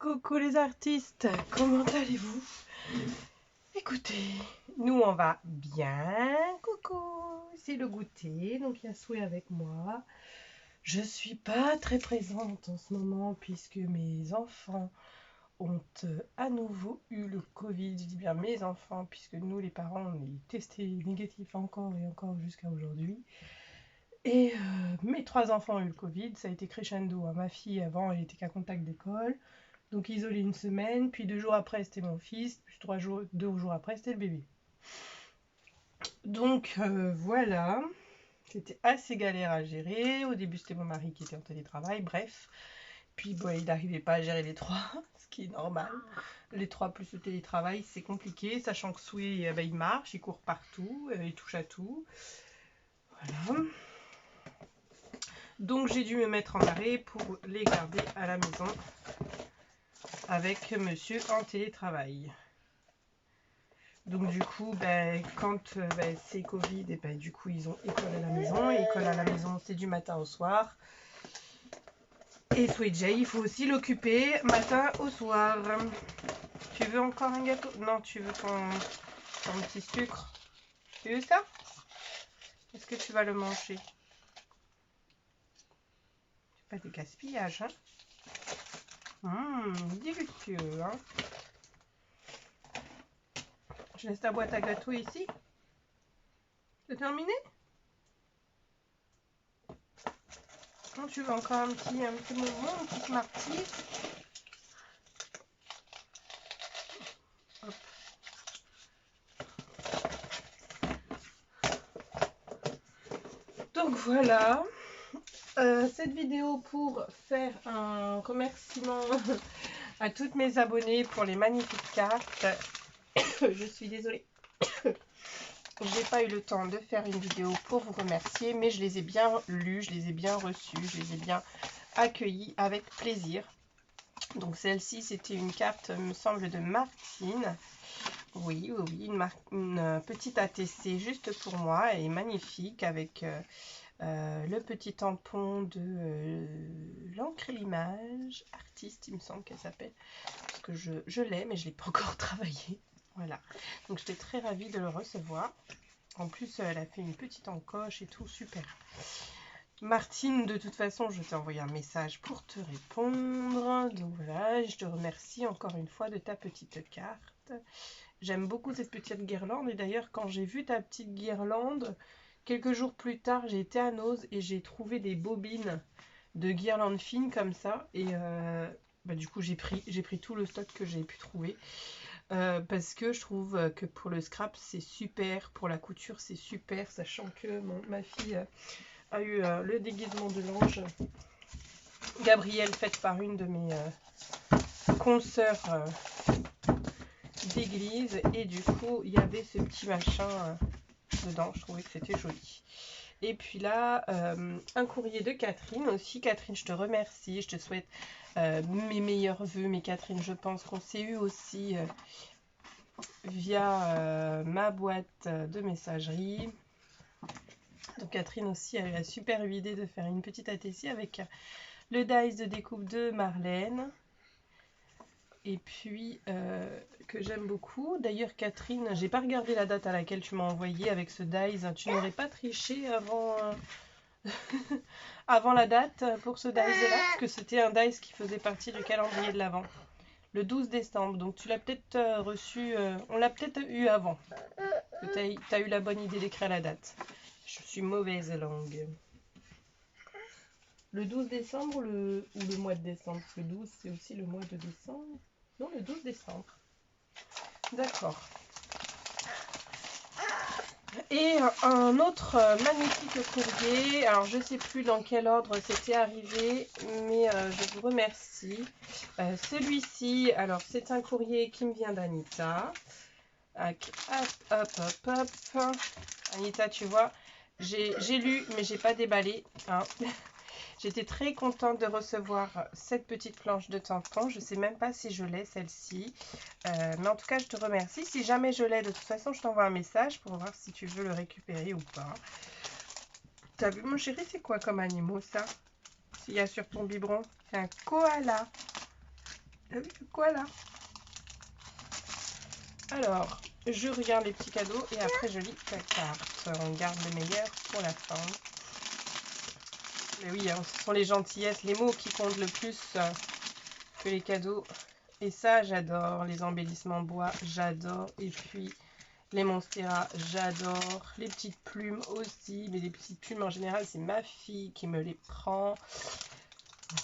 Coucou les artistes, comment allez-vous? Écoutez, nous on va bien, coucou, c'est le goûter, donc il y a Souhait avec moi. Je suis pas très présente en ce moment puisque mes enfants ont à nouveau eu le Covid. Je dis bien mes enfants puisque nous les parents on est testés négatifs encore et encore jusqu'à aujourd'hui. Et mes 3 enfants ont eu le Covid, ça a été crescendo. Ma fille avant elle était qu'à contact d'école. Donc isolé une semaine, puis 2 jours après c'était mon fils, puis 2 jours après c'était le bébé. Donc voilà, c'était assez galère à gérer. Au début c'était mon mari qui était en télétravail, bref. Puis bon, il n'arrivait pas à gérer les 3, ce qui est normal. Les 3 plus le télétravail c'est compliqué, sachant que Souhait il marche, il court partout, il touche à tout. Voilà. Donc j'ai dû me mettre en arrêt pour les garder à la maison avec monsieur en télétravail. Donc du coup, quand c'est Covid, et du coup ils ont école à la maison. Et école à la maison, c'est du matin au soir. Et Sweet Jay, il faut aussi l'occuper matin au soir. Tu veux encore un gâteau? Non, tu veux ton petit sucre. Tu veux ça? Est-ce que tu vas le manger? C'est pas des gaspillages, hein? Délicieux, hein? Je laisse ta boîte à gâteaux ici. C'est terminé? Non, tu veux encore un petit mouvement, une petite marquise? Hop. Donc voilà, cette vidéo pour faire un remerciement à toutes mes abonnées pour les magnifiques cartes. Je suis désolée. J'ai pas eu le temps de faire une vidéo pour vous remercier, mais je les ai bien lues, je les ai bien reçues, je les ai bien accueillies avec plaisir. Donc celle-ci, c'était une carte, me semble, de Martine. Oui, une petite ATC juste pour moi. Elle est magnifique avec le petit tampon de l'encre et l'image artiste, il me semble qu'elle s'appelle. Parce que je l'ai, mais je ne l'ai pas encore travaillé. Voilà. Donc j'étais très ravie de le recevoir. En plus, elle a fait une petite encoche et tout, super. Martine, de toute façon, je t'ai envoyé un message pour te répondre. Donc voilà, je te remercie encore une fois de ta petite carte. J'aime beaucoup cette petite guirlande. Et d'ailleurs, quand j'ai vu ta petite guirlande, quelques jours plus tard, j'ai été à Nose et j'ai trouvé des bobines de guirlande fine comme ça. Et du coup, j'ai pris tout le stock que j'ai pu trouver. Parce que je trouve que pour le scrap, c'est super. Pour la couture, c'est super. Sachant que ma fille a eu le déguisement de l'ange Gabrielle, faite par une de mes consoeurs d'église. Et du coup, il y avait ce petit machin dedans. Je trouvais que c'était joli. Et puis là, un courrier de Catherine aussi. Catherine, je te remercie. Je te souhaite mes meilleurs voeux. Mais Catherine, je pense qu'on s'est eu aussi via ma boîte de messagerie. Donc Catherine aussi a eu la super idée de faire une petite ATC avec le dice de découpe de Marlène. Et puis que j'aime beaucoup. D'ailleurs Catherine, j'ai pas regardé la date à laquelle tu m'as envoyé avec ce dice. Tu n'aurais pas triché avant avant la date pour ce dice là, parce que c'était un dice qui faisait partie du calendrier de l'Avent. Le 12 décembre, donc tu l'as peut-être reçu, on l'a peut-être eu avant. Tu as eu la bonne idée d'écrire la date. Je suis mauvaise langue. Le 12 décembre ou le mois de décembre? Le 12 c'est aussi le mois de décembre. Non, le 12 décembre. D'accord. Et un autre magnifique courrier. Alors je ne sais plus dans quel ordre c'était arrivé, mais je vous remercie. Celui-ci, alors c'est un courrier qui me vient d'Anita. Hop. Anita, tu vois, j'ai lu, mais j'ai pas déballé. Hein. J'étais très contente de recevoir cette petite planche de tampon. Je ne sais même pas si je l'ai, celle-ci. Mais en tout cas, je te remercie. Si jamais je l'ai, de toute façon, je t'envoie un message pour voir si tu veux le récupérer ou pas. T'as vu, mon chéri, c'est quoi comme animal, ça? S'il y a sur ton biberon, c'est un koala. T'as vu quoi là? Alors, je regarde les petits cadeaux et après je lis ta carte. On garde le meilleur pour la fin. Mais oui, hein, ce sont les gentillesses, les mots qui comptent le plus que les cadeaux. Et ça, j'adore. Les embellissements bois, j'adore. Et puis, les Monstera, j'adore. Les petites plumes aussi. Mais les petites plumes, en général, c'est ma fille qui me les prend.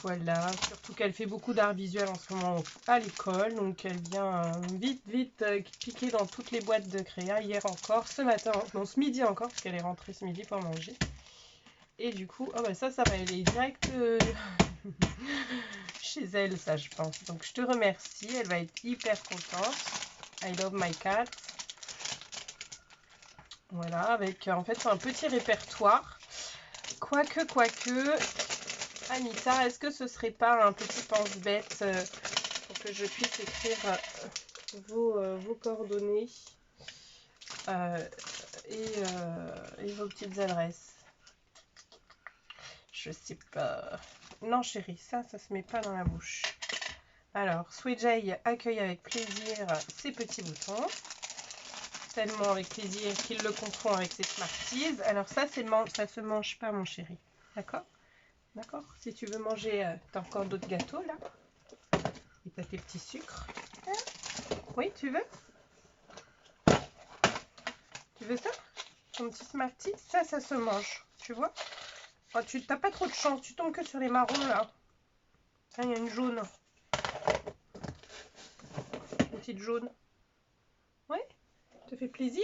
Voilà. Surtout qu'elle fait beaucoup d'art visuel en ce moment à l'école. Donc, elle vient vite piquer dans toutes les boîtes de créa. Hier encore, ce matin, non, ce midi encore, parce qu'elle est rentrée ce midi pour manger. Et du coup, oh bah ça va aller direct chez elle, ça, je pense. Donc, je te remercie. Elle va être hyper contente. I love my cat. Voilà, avec en fait un petit répertoire. Quoique, Anita, est-ce que ce serait pas un petit pense-bête pour que je puisse écrire vos coordonnées et vos petites adresses? Je sais pas. Non, chérie, ça se met pas dans la bouche. Alors, Sweet Jay accueille avec plaisir ces petits boutons. Tellement avec plaisir qu'il le confond avec ses Smarties. Alors ça, ça se mange pas, mon chéri. D'accord? D'accord? Si tu veux manger, t'as encore d'autres gâteaux, là. Et t'as tes petits sucres. Oui, tu veux? Tu veux ça? Ton petit Smartie? Ça se mange. Tu vois? Oh, tu n'as pas trop de chance. Tu tombes que sur les marrons, là. Ah, il y a une jaune. Une petite jaune. Oui? Ça te fait plaisir?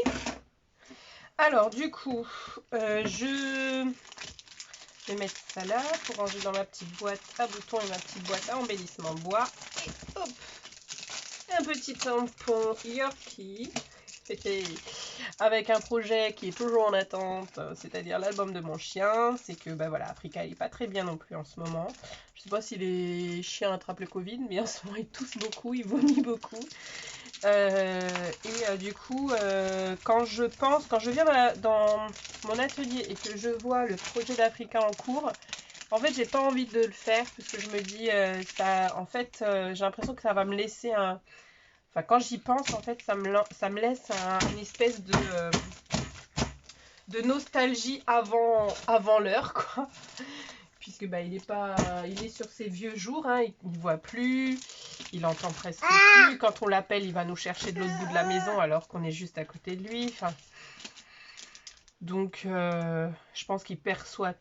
Alors, du coup, je vais mettre ça là pour ranger dans ma petite boîte à boutons et ma petite boîte à embellissement bois. Et hop, un petit tampon Yorkie avec un projet qui est toujours en attente, c'est-à-dire l'album de mon chien. C'est que bah voilà, Africa il est pas très bien non plus en ce moment. Je sais pas si les chiens attrapent le Covid, mais en ce moment ils toussent beaucoup, ils vomissent beaucoup. Du coup, quand je viens dans mon atelier et que je vois le projet d'Africa en cours, en fait, j'ai pas envie de le faire parce que je me dis, j'ai l'impression que ça va me laisser un. Enfin, quand j'y pense, en fait, ça me laisse une espèce de nostalgie avant l'heure, quoi. Puisque bah, il est sur ses vieux jours, hein, il ne voit plus, il entend presque plus. Quand on l'appelle, il va nous chercher de l'autre bout de la maison alors qu'on est juste à côté de lui. Enfin, donc, je pense qu'il perçoit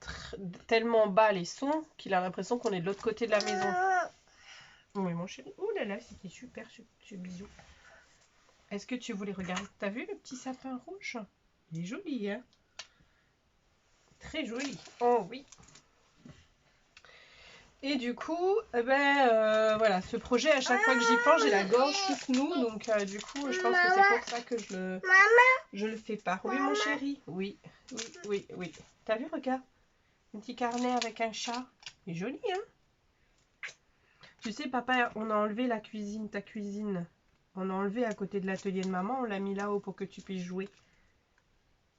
tellement bas les sons qu'il a l'impression qu'on est de l'autre côté de la maison. Oui, mon chéri. Oh là là, c'était super ce bisou. Est-ce que tu voulais regarder? T'as vu le petit sapin rouge? Il est joli, hein? Très joli. Oh oui. Et du coup, voilà, ce projet, à chaque fois que j'y pense, j'ai la gorge toute noue. Donc, du coup, je pense que c'est pour ça que je le fais pas. Oui, mon chéri. Oui. T'as vu, regarde. Un petit carnet avec un chat. Il est joli, hein? Tu sais, papa, on a enlevé la cuisine, ta cuisine. On a enlevé à côté de l'atelier de maman. On l'a mis là-haut pour que tu puisses jouer.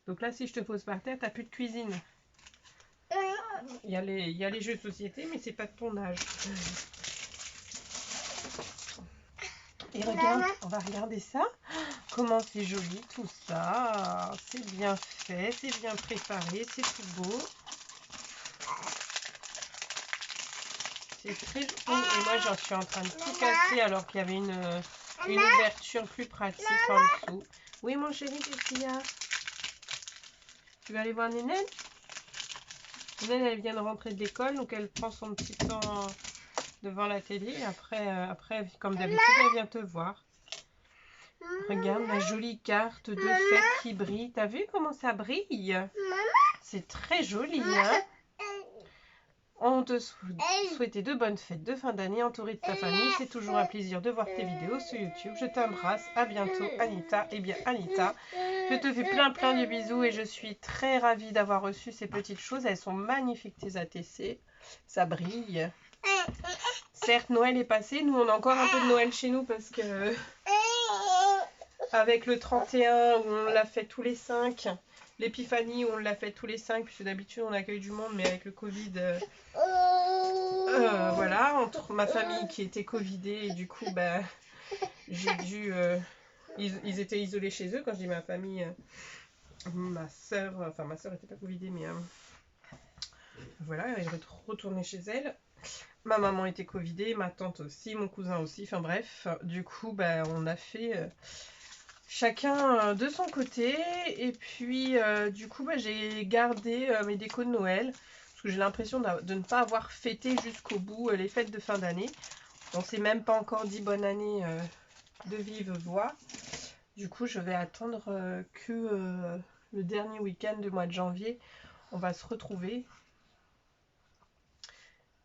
Donc là, si je te pose par terre, t'as plus de cuisine. Il y a les jeux de société, mais c'est pas de ton âge. Et regarde, on va regarder ça. Comment c'est joli tout ça. C'est bien fait, c'est bien préparé, c'est tout beau. C'est très joli. Et moi, j'en suis en train de tout casser alors qu'il y avait une ouverture plus pratique en dessous. Oui, mon chéri, qu'est-ce qu'il y a? Tu vas aller voir Nénène? Nénène, elle vient de rentrer de l'école, donc elle prend son petit temps devant la télé. Après, comme d'habitude, elle vient te voir. Regarde ma jolie carte de fête qui brille. T'as vu comment ça brille? C'est très joli, hein? On te souhaite de bonnes fêtes de fin d'année entourée de ta famille. C'est toujours un plaisir de voir tes vidéos sur YouTube. Je t'embrasse. À bientôt, Anita. Eh bien, Anita, je te fais plein de bisous et je suis très ravie d'avoir reçu ces petites choses. Elles sont magnifiques, tes ATC. Ça brille. Certes, Noël est passé. Nous, on a encore un peu de Noël chez nous parce que avec le 31 où on l'a fait tous les 5, l'épiphanie où on l'a fait tous les 5, puisque d'habitude on accueille du monde, mais avec le Covid, Voilà, entre ma famille qui était covidée et du coup, bah, j'ai dû... ils étaient isolés chez eux. Quand je dis ma famille, ma soeur était pas covidée, mais voilà, elle est retournée chez elle. Ma maman était covidée, ma tante aussi, mon cousin aussi, enfin bref. Du coup, bah, on a fait chacun de son côté. Et puis, du coup, bah, j'ai gardé mes décos de Noël. Parce que j'ai l'impression de ne pas avoir fêté jusqu'au bout les fêtes de fin d'année. On s'est même pas encore dit bonne année de vive voix. Du coup, je vais attendre que le dernier week-end du mois de janvier, on va se retrouver.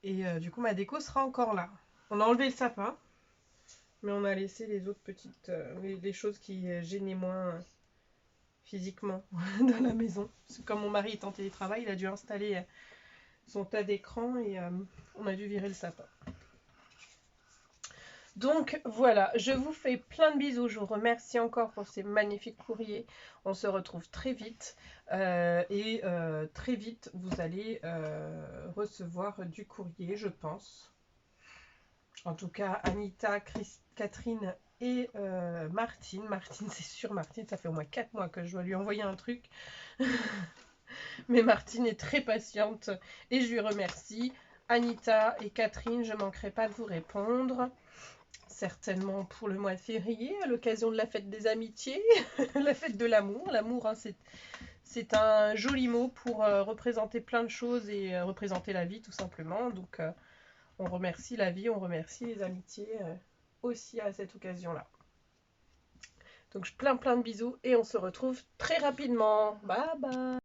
Et du coup, ma déco sera encore là. On a enlevé le sapin, mais on a laissé les autres petites... les choses qui gênaient moins physiquement dans la maison. Parce que comme mon mari est en télétravail, il a dû installer son tas d'écran et on a dû virer le sapin. Donc voilà, je vous fais plein de bisous. Je vous remercie encore pour ces magnifiques courriers. On se retrouve très vite. Et très vite, vous allez recevoir du courrier, je pense. En tout cas, Anita, Catherine et Martine. Martine, c'est sûr, Martine, ça fait au moins 4 mois que je dois lui envoyer un truc. Mais Martine est très patiente et je lui remercie. Anita et Catherine, je ne manquerai pas de vous répondre. Certainement pour le mois de février, à l'occasion de la fête des amitiés, la fête de l'amour. L'amour, hein, c'est un joli mot pour représenter plein de choses et représenter la vie tout simplement. Donc on remercie la vie, on remercie les amitiés aussi à cette occasion-là. Donc plein de bisous et on se retrouve très rapidement. Bye bye.